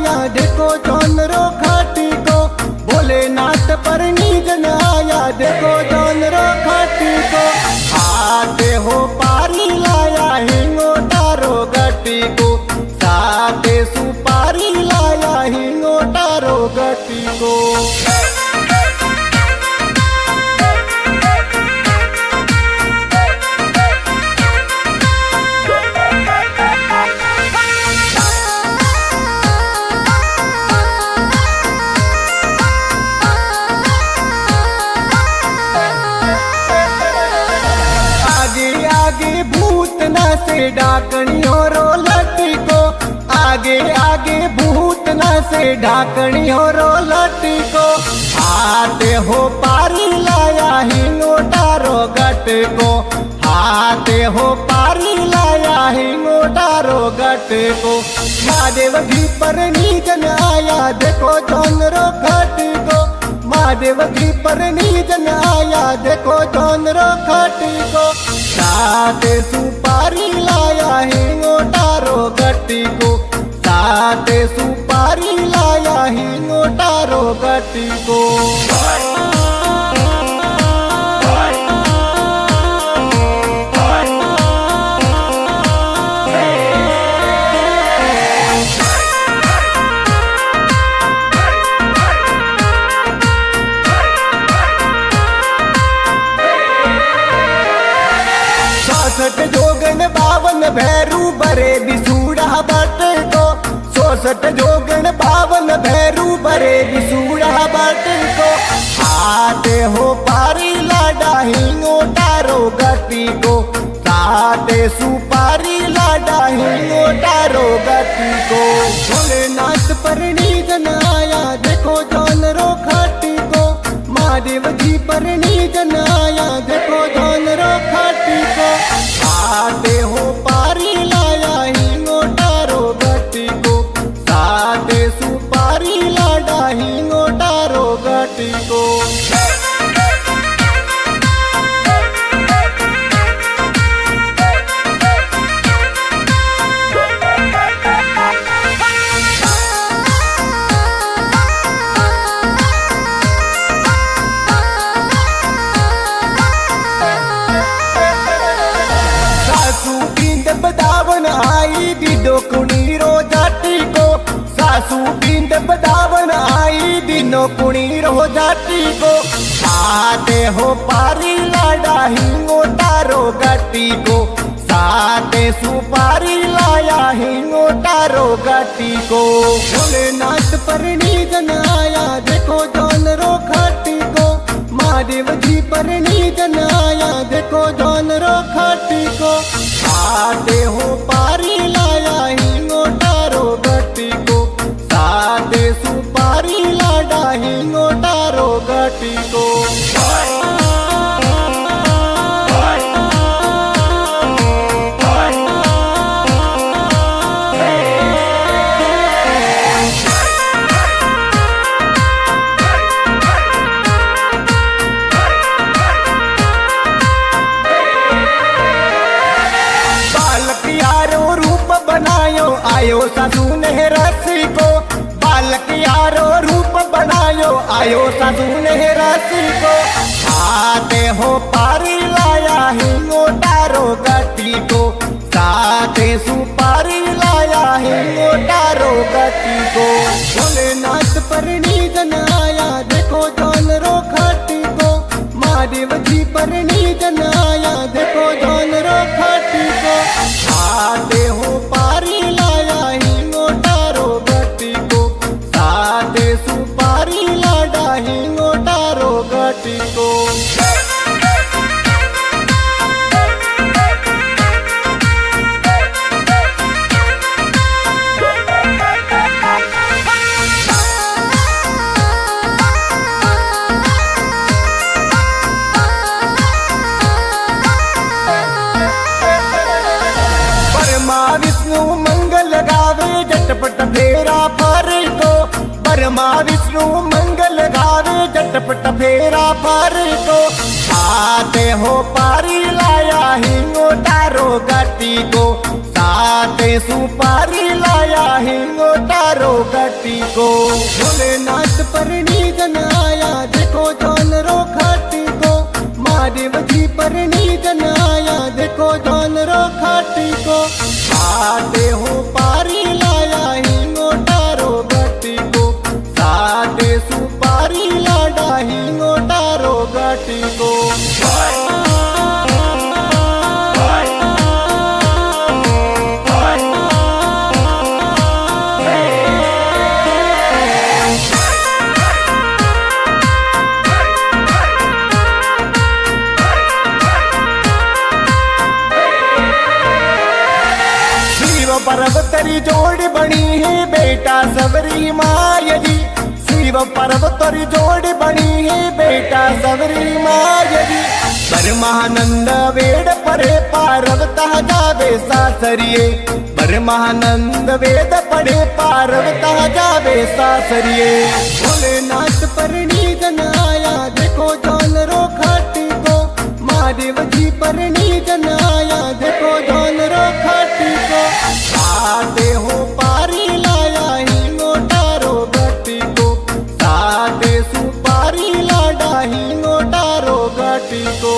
आया देखो जानरो खाटी को, भोलेनाथ पर नीजन आया देखो जानरो खाटी को। आते हो पारी लाया हिंगो तारो गटी को, साथे सुपारी लाया हिंगो तारो गटी को। से ढाकनियों रो लटी को, आगे आगे भूत न से ढाकनियों रो लटी को। आते हो पारी लाया हिंगो तारो गट को, आते हो पारी लाया हिंगो तारो गट को। महादेव जी पर नीजन आया देखो जानरो खाटी को, महादेव जी पर नीजन आया देखो जानरो खाटी को। साथे सुपारी लाया हिंगो तारो गटी को, साथे सुपारी लाया हिंगो तारो गटी को। जोगन बावन भैरू बरे बिसूड़ा बट को, 64 जोगन बावन भैरू बरे बिसूड़ा बट को। आते हो पारी लाडा हिंगो तारो गटी को, साथे सुपारी लाडा हिंगो तारो गटी को। भोलेनाथ पर नीजन आया देखो जानरो खाटी को, महादेव जी पर नीजन आया देखो जानरो खाटी को। आते हो पारी लाया हिंगो तारो गटी को, साथे सुपारी लाडा हिंगो तारो गटी को। बदावन आई दिनो कुणीरो जाटी को, सासू बिंद बदावन आई दिनो कुणीरो जाटी को। आते हो पारी लाडा हिंगो तारो गटी को, साथे सुपारी लाया हिंगो तारो गटी को। भोलेनाथ पर नीजन आया देखो जानरो खाटी को, महादेव जी पर नीजन आया देखो जानरो खाटी को। आते हो पारी लाया हिंगो तारो गटी को, साथे सुपारी लाडा हिंगो तारो गटी को। आयो सासू ने रसी को, बालक यारो रूप बनायो आयो सासू ने रसी को। आते हो पारी लाया हिंगो तारो गटी को, साथे सुपारी लाया हिंगो तारो गटी को। भोलेनाथ पर नीजन आया देखो जानरो खाटी को, महादेव जी पर नीजन आया देखो जानरो खाटी को। आते हो पारी लाया हिंगो तारो गटी को, साथे सुपारी लाडा हिंगो तारो गटी को। विष्णु मंगल गावे झटपट फेरा फारे को, ब्रह्मा विष्णु मंगल गावे झटपट फेरा फारे को। आते हो पारी लाया हिंगो तारो गट्टी को, साथ सुपारी लाया हिंगो तारो गट्टी को। भोलेनाथ परनी जन आया देखो जानरो खाटी को, महादेव जी परनी जन आया देखो जानरो खाटी को। आते हो पारी लाया हिंगो तारो गट्टी को, साथ सुपारी लाडा हिंगो तारो गट्टी को। पर्व तरी जोड़ी बनी है बेटा सबरी माया जी, शिव पर्व तरी जोड़ी बनी है बेटा सबरी माया जी। परमानंद वेद पढ़े पार्वता जावे सासरिये, परमानंद वेद पढ़े पार्वता जावे सासरिये। भोलेनाथ परनी जन आया देखो जानरो खाटी को, महादेव जी परनी जन आया देखो जानरो खाटी को। आते हो पारी लाया हिंगो तारो गट्टी को, साथ सुपारी लाडा हिंगो तारो गट्टी को।